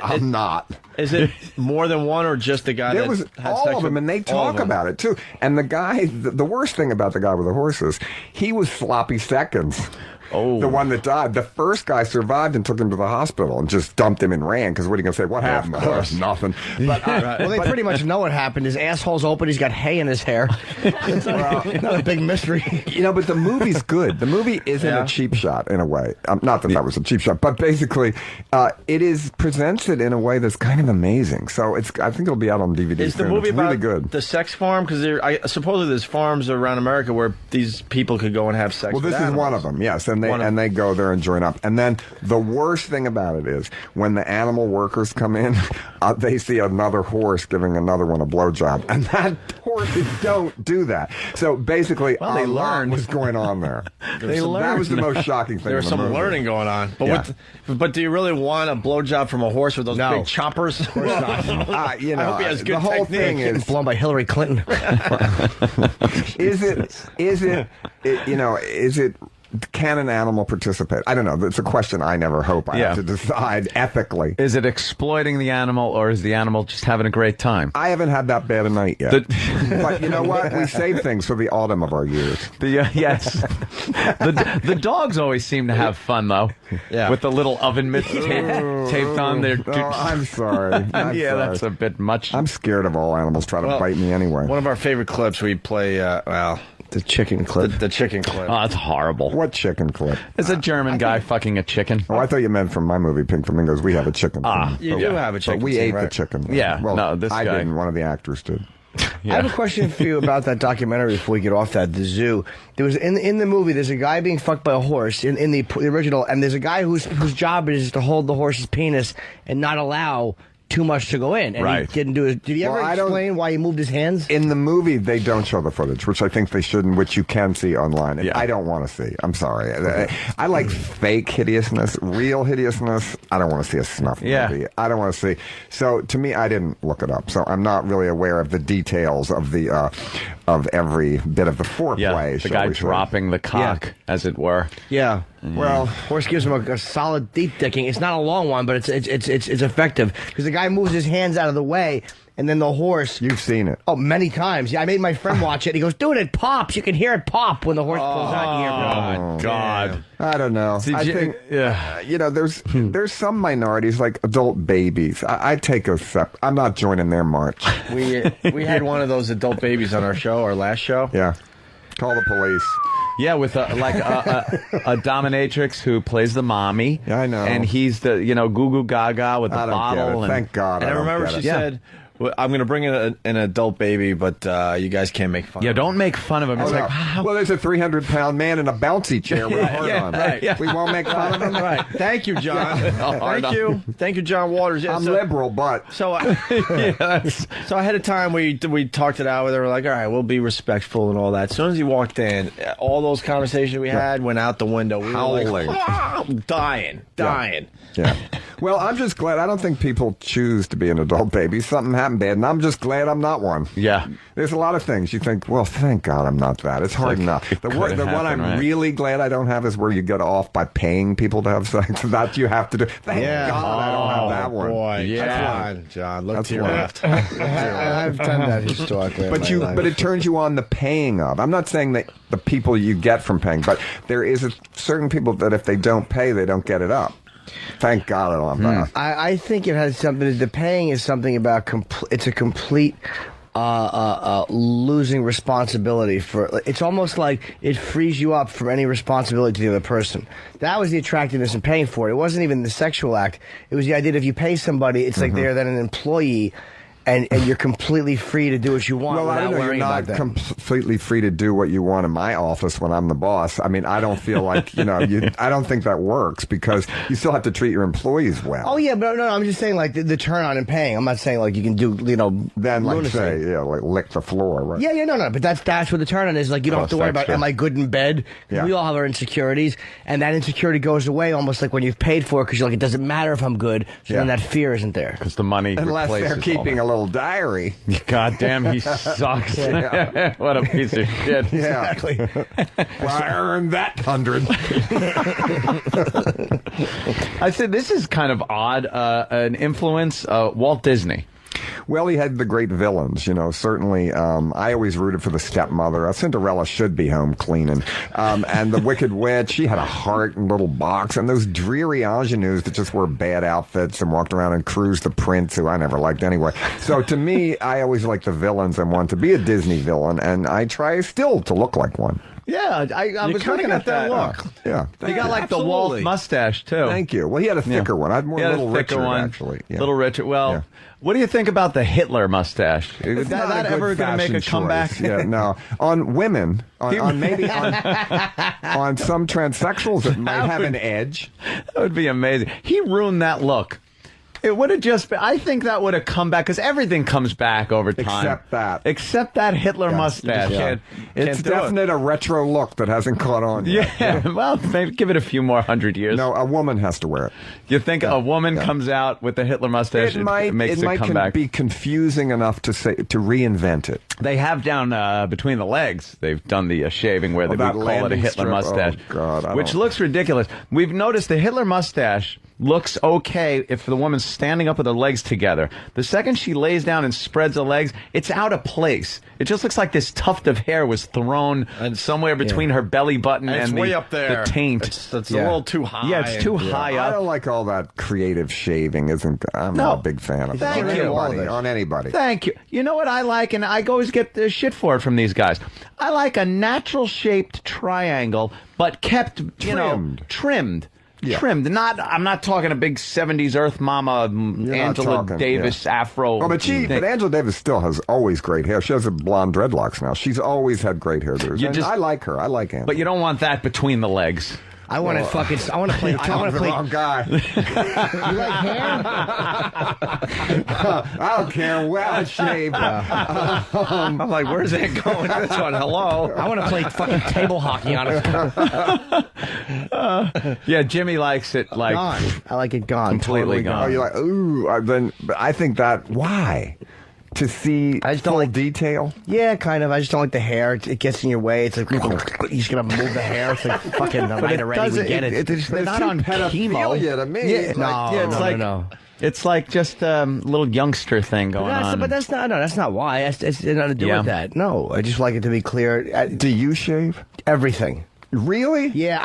I'm not. Is it more than one or just the guy There that was had all sex of them, with and they all of talk them? about it, too. And the guy, the worst thing about the guy with the horses, he was sloppy seconds. Oh. The one that died. The first guy survived and took him to the hospital and just dumped him and ran, because what are you going to say? What happened? Nothing. But, Well, they pretty much know what happened. His asshole's open. He's got hay in his hair. It's not a big mystery. but the movie's good. The movie isn't a cheap shot in a way. Not that was a cheap shot, but basically, it presents it in a way that's kind of amazing. So I think it'll be out on DVD Is the soon. movie It's about really good. the sex farm? Because supposedly there's farms around America where these people could go and have sex. Well, with this is animals. one of them, yes, and they go there and join up. And then the worst thing about it is when the animal workers come in, they see another horse giving another one a blowjob, and that horses don't do that. So basically, they learned what's going on there. They That learned. was the most shocking thing. There was in the some movie. learning going on. But Yeah. but do you really want a blowjob from a horse with those big choppers? Of course not. I hope he has good the whole technique. thing Getting is blown by Hillary Clinton. is it can an animal participate? I don't know. That's a question I never hope I have to decide ethically. Is it exploiting the animal, or is the animal just having a great time? I haven't had that bad a night yet. But you know what? We save things for the autumn of our years. Yes. The dogs always seem to have fun, though. Yeah. With the little oven mitts taped on their... I'm sorry. I'm sorry. that's a bit much. I'm scared of all animals try to bite me anyway. One of our favorite clips we play, The chicken clip. the chicken clip. Oh, that's horrible. What chicken clip? It's a German guy fucking a chicken. Oh, I thought you meant from my movie, Pink Flamingos. We have a chicken. You do have a chicken. But we scene, ate right? the chicken. Yeah, Well, no, this I guy- didn't. One of the actors did. I have a question for you about that documentary before we get off that, the zoo. There was in the movie, there's a guy being fucked by a horse in the original, and there's a guy whose job is to hold the horse's penis and not allow too much to go in. And Right. he didn't do it. Did he ever Well, I don't- explain why he moved his hands? In the movie, they don't show the footage, which I think they shouldn't, which you can see online. And Yeah. I don't want to see. I'm sorry. I like fake hideousness, real hideousness. I don't want to see a snuff movie. I don't want to see. So to me, I didn't look it up. So I'm not really aware of the details of the of every bit of the foreplay. Yeah, the shall guy we say. dropping the cock, as it were. Yeah. Well, Horse gives him a solid deep dicking. It's not a long one, but it's effective because the guy moves his hands out of the way, and then the horse. you've seen it. Oh, many times. Yeah, I made my friend watch it. He goes, "Dude, it pops. You can hear it pop when the horse pulls out here." Oh, God. I don't know. I think there's some minorities like adult babies. I take a step. I'm not joining their march. We had one of those adult babies on our show, our last show. Yeah, call the police. Yeah, with a dominatrix who plays the mommy. Yeah, I know. And he's the, goo goo gaga with the I don't bottle. get it. And Thank God. And I remember she said, well, I'm going to bring in an adult baby, but you guys can't make fun Yeah, of him. don't make fun of him. It's Oh, no. like, how? Well, there's a 300-pound man in a bouncy chair with a heart on. right. We won't make fun of him. Right. Thank you, John. Thank you, John Waters. Yeah, I'm liberal, but So, so ahead of time, we talked it out with her. We're like, all right, we'll be respectful and all that. As soon as he walked in, all those conversations we had went out the window. We Howling. were like, dying. yeah. Well, I'm just glad. I don't think people choose to be an adult baby. Something happened bad, and I'm just glad I'm not one. Yeah. There's a lot of things you think, well, thank God I'm not that. It's hard enough. The one happen, I'm right? really glad I don't have is where you get off by paying people to have sex. That you have to do. Thank God I don't have that one. Boy, Yeah. John, look That's to your one. left. I've done that historically. But it turns you on the paying of. I'm not saying that the people you get from paying, but there is certain people that if they don't pay, they don't get it up. Thank God I don't have that. I think it has something. The paying is something about. It's a complete losing responsibility for. It's almost like it frees you up from any responsibility to the other person. That was the attractiveness in paying for it. It wasn't even the sexual act. It was the idea that if you pay somebody, it's like they're then an employee. And you're completely free to do what you want Well, I without don't know. You're worrying not about that. completely free to do what you want in my office when I'm the boss. I mean, I don't feel like, I don't think that works because you still have to treat your employees well. Oh, yeah, but no, I'm just saying, like, the turn on and paying. I'm not saying, like, you can do, Then, like, lunacy. say, like lick the floor. Right? Yeah, no, but that's what the turn on is. Like, you don't have to worry about, extra. am I good in bed? 'Cause Yeah. we all have our insecurities, and that insecurity goes away almost like when you've paid for it, because you're like, it doesn't matter if I'm good, so then that fear isn't there. Because the money Unless replaces they're keeping all little diary. God damn, he sucks. What a piece of shit. Yeah. Exactly. Well, I earned that 100. I said this is kind of odd. An influence, Walt Disney. Well, he had the great villains, you know. Certainly, I always rooted for the stepmother. Cinderella should be home cleaning. And the Wicked Witch, she had a heart and little box. And those dreary ingenues that just wore bad outfits and walked around and cruised the prince, who I never liked anyway. So to me, I always liked the villains and wanted to be a Disney villain. And I try still to look like one. Yeah, I was looking at that look. Yeah. You got like the Walt mustache, too. Thank you. Well, he had a thicker one. I had more He had a Little thicker Richard, one. actually. Yeah. Little Richard. Well, what do you think about the Hitler mustache? Is Not that a good ever going to make a fashion comeback? choice. Yeah, no. On women, on maybe on some transsexuals, it might have an edge. That would be amazing. He ruined that look. It would have just been, I think that would have come back, because everything comes back over time. Except that Hitler mustache. It's definite a retro look that hasn't caught on yet. Yeah, well, maybe give it a few more 100 years. No, a woman has to wear it. You think a woman comes out with the Hitler mustache, it makes it come back? Be confusing enough to reinvent it. They have down between the legs, they've done the shaving where they would call it a Hitler mustache, which looks ridiculous. We've noticed the Hitler mustache looks okay if the woman's standing up with her legs together. The second she lays down and spreads her legs, it's out of place. It just looks like this tuft of hair was thrown somewhere between her belly button and way up there. The taint. It's a little too high. Yeah, it's too high up. I don't like all that creative shaving. I'm not a big fan of it. On anybody. Thank you. You know what I like, and I always get the shit for it from these guys. I like a natural-shaped triangle, but kept, trimmed. Yeah. Trimmed. I'm not talking a big 70s Earth Mama Angela Davis afro. Oh, but Angela Davis still has always great hair. She has blonde dreadlocks now. She's always had great hair. I like her. I like Angela. But you don't want that between the legs. I want to play. I want to play. Wrong guy. You like hair? I don't care. Well shaved. I'm like, where's that going? This one. Hello. I want to play fucking table hockey on it. Yeah, Jimmy likes it like gone. I like it gone. Completely gone. Oh, you're like, ooh. But I think that why? To see I just don't like detail? Yeah, kind of. I just don't like the hair. It gets in your way. It's like, you just gotta move the hair. It's like, fucking the night already. We get it. They're not on chemo. To me. Yeah, no. It's like just a little youngster thing going on. But that's not why. It's nothing to do with that. No, I just like it to be clear. Do you shave? Everything. Really? Yeah,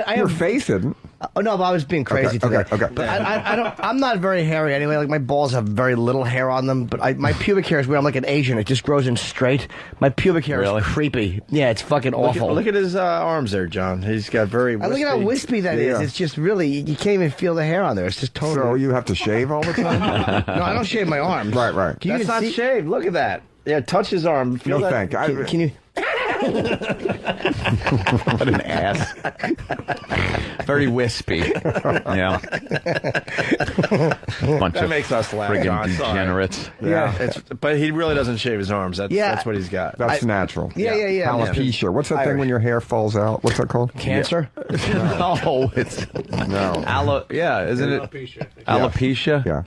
I Your face isn't. Oh no, but I was being crazy today. Okay. But I'm not very hairy anyway. Like my balls have very little hair on them. But my pubic hair is weird. I'm like an Asian. It just grows in straight. My pubic hair is creepy. Yeah, it's fucking awful. Look at his arms there, John. He's got very. Look at how wispy that is. It's just really you can't even feel the hair on there. It's just totally. So you have to shave all the time? No, I don't shave my arms. Right. That's not shaved. Look at that. Yeah, touch his arm. No, thank you. Can you? What an ass. Very wispy. Yeah. Bunch that of makes us laugh. Friggin' degenerates. Yeah. But he really doesn't shave his arms. That's what he's got. That's natural. Yeah. Alopecia. What's that thing when your hair falls out? What's that called? Cancer? No, it's no. Isn't it? Alopecia. Yeah.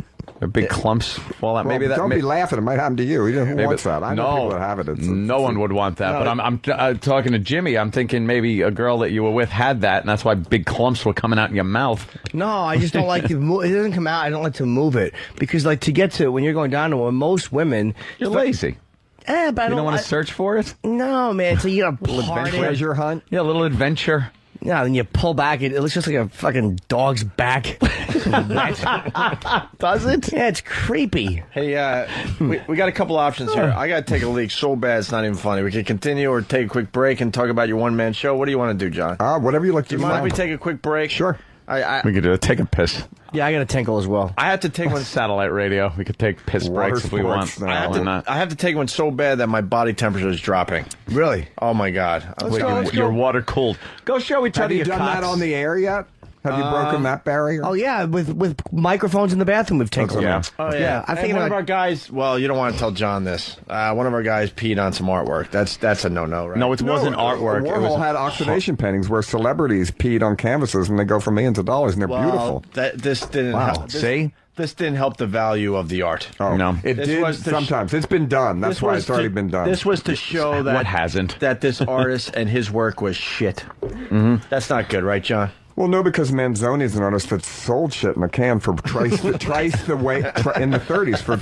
Big clumps fall out. Well, maybe that. Don't be laughing. It might happen to you. Who wants that? I know people that have it. No one would want that. But I'm talking to Jimmy. I'm thinking maybe a girl that you were with had that, and that's why big clumps were coming out in your mouth. No, I just don't like to move. It doesn't come out. I don't like to move it because, like, to get to when you're going down to one, most women, you're lazy. But I don't want to search for it. No, man. So you got a treasure hunt. Yeah, a little adventure. Yeah, then you pull back. It looks just like a fucking dog's back. Does it? Yeah, it's creepy. Hey, we got a couple options here. I got to take a leak so bad it's not even funny. We can continue or take a quick break and talk about your one-man show. What do you want to do, John? Whatever you like to do. Do you mind if we take a quick break? Sure. We could do it. Take a piss. Yeah, I got a tinkle as well. I have to take one. Satellite radio. We could take piss breaks if we want. I have to take one so bad that my body temperature is dropping. Really? Oh my God! You're water cooled. Go show each other your cocks. Have you done that on the air yet? Have you broken that barrier? Oh yeah, with microphones in the bathroom we've tinkled. Yeah. Oh yeah. I think one of our guys. Well, you don't want to tell John this. One of our guys peed on some artwork. That's a no-no, right? No, it wasn't artwork. Warhol had oxidation paintings where celebrities peed on canvases and they go for millions of dollars and they're beautiful. This didn't. Wow. See. This didn't help the value of the art. Oh, no. It did sometimes. It's been done. That's why it's already been done. This was to show that... What hasn't? That this artist and his work was shit. That's not good, right, John? Well, no, because Manzoni's an artist that sold shit in a can for twice the way in the 30s for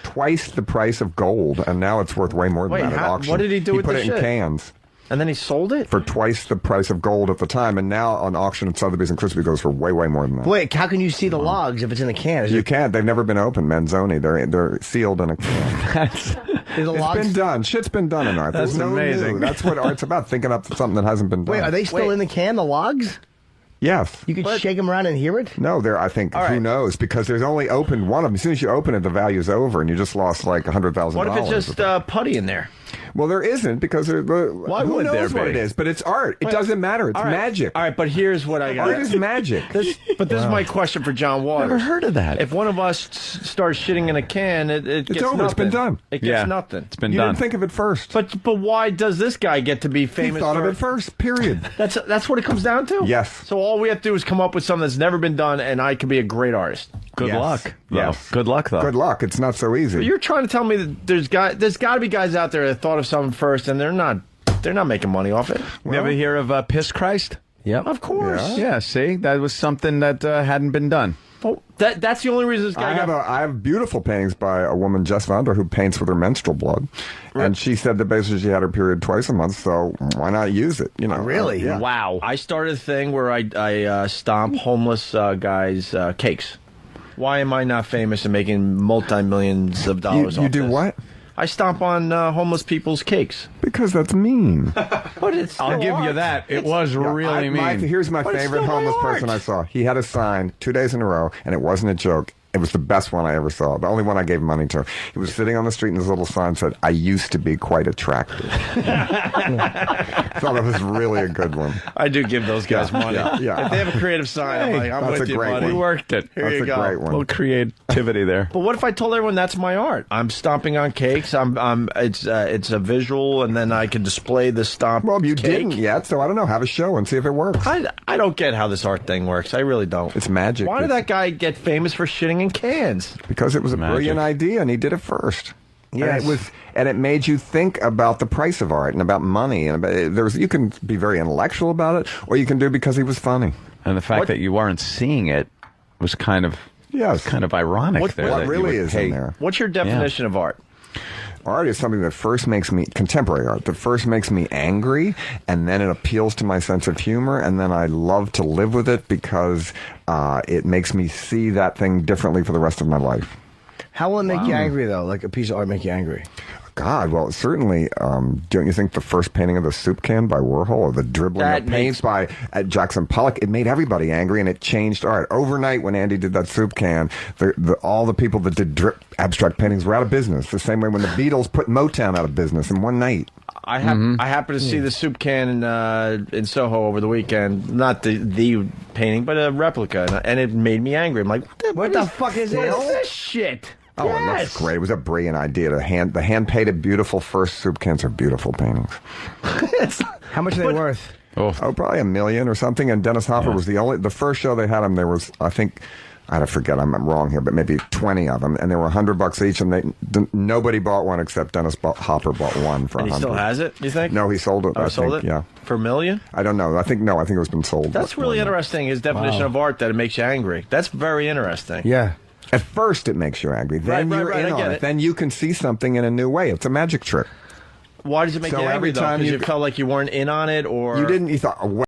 twice the price of gold, and now it's worth way more than that at auction. What did he do with the shit? He put it in cans. And then he sold it? For twice the price of gold at the time, and now on auction at Sotheby's and Christie's goes for way, way more than that. Wait, how can you see the logs if it's in a can? You can't. They've never been opened, Manzoni. They're sealed in a can. It's been done. Shit's been done in art. That's amazing. That's what art's about, thinking up something that hasn't been done. Wait, are they still in the can, the logs? Yes. You could shake them around and hear it? No, I think, who knows? Because there's only opened one of them. As soon as you open it, the value's over, and you just lost like $100,000. What if it's just putty in there? Well, there isn't, because why who would knows there be? what it is? But it's art. It doesn't matter. It's magic. All right, but here's what I got. Art is magic. This is my question for John Waters. Never heard of that. If one of us starts shitting in a can, it gets over. nothing. It's been done. It gets nothing. It's been you done. Didn't think of it first. But why does this guy get to be famous? He thought of it first, period. That's what it comes down to? Yes. So all we have to do is come up with something that's never been done, and I could be a great artist. Good luck. Yes. Good luck, though. Good luck. It's not so easy. But you're trying to tell me that there's got to be guys out there that thought of something first, and they're not making money off it. You ever hear of Piss Christ? Yep. Of course. Yeah, see? That was something that hadn't been done. Well, that's the only reason this guy I have beautiful paintings by a woman, Jess Vander, who paints with her menstrual blood. Right. And she said that basically she had her period twice a month, so why not use it? You know, really? Yeah. Wow. I started a thing where I stomp homeless guys' cakes. Why am I not famous and making multi-millions of dollars off You do this? what? I stomp on homeless people's cakes. Because that's mean. But it's I'll give art. you that. It was really mean. Here's my But it's favorite still my homeless art. person I saw. He had a sign 2 days in a row, and it wasn't a joke. It was the best one I ever saw. The only one I gave money to. He was sitting on the street, and his little sign said, "I used to be quite attractive." I thought it was really a good one. I do give those guys money. Yeah. If they have a creative sign, I'm like, I'm that's with a you, great buddy. one. You worked it. Here That's you a go. great one. A little creativity there. But what if I told everyone that's my art? I'm stomping on cakes. It's a visual, and then I can display the stomp. Well, you cake. didn't yet, so I don't know. Have a show and see if it works. I don't get how this art thing works. I really don't. It's magic. Why did that guy get famous for shitting in cans? Because it was a brilliant idea, and he did it first. Yes. And it made you think about the price of art and about money, and you can be very intellectual about it, or you can do it because he was funny. And the fact that you weren't seeing it was kind of ironic. What really is in there? What's your definition of art? Art is something that first makes me, contemporary art, that first makes me angry, and then it appeals to my sense of humor, and then I love to live with it because it makes me see that thing differently for the rest of my life. How will it make you angry, though? Like a piece of art make you angry? God, well, certainly, don't you think the first painting of the soup can by Warhol, or the dribbling of paints by Jackson Pollock, it made everybody angry, and it changed art. Overnight, when Andy did that soup can, all the people that did abstract paintings were out of business, the same way when the Beatles put Motown out of business in one night. I happened to see the soup can in Soho over the weekend. Not the painting, but a replica, and it made me angry. I'm like, What the fuck is what this? is this shit? Oh, it looks great. It was a brilliant idea. The hand-painted, beautiful first soup cans are beautiful paintings. How much are they worth? Oh, probably $1 million or something. And Dennis Hopper was the first show they had him. There was, I think, I forget, I'm wrong here, but maybe 20 of them, and they were $100 each, and nobody bought one except Dennis Hopper bought one for $100. And he still has it, you think? No, he sold it. Oh, sold it? Yeah. For $1 million? I don't know. I think it was been sold. That's really interesting, his definition of art, that it makes you angry. That's very interesting. Yeah. At first, it makes you angry. Then Right, you're in I on get it. it. Then you can see something in a new way. It's a magic trick. Why does it make So you angry, every though? time Because you you felt like you weren't in on it, or... You thought,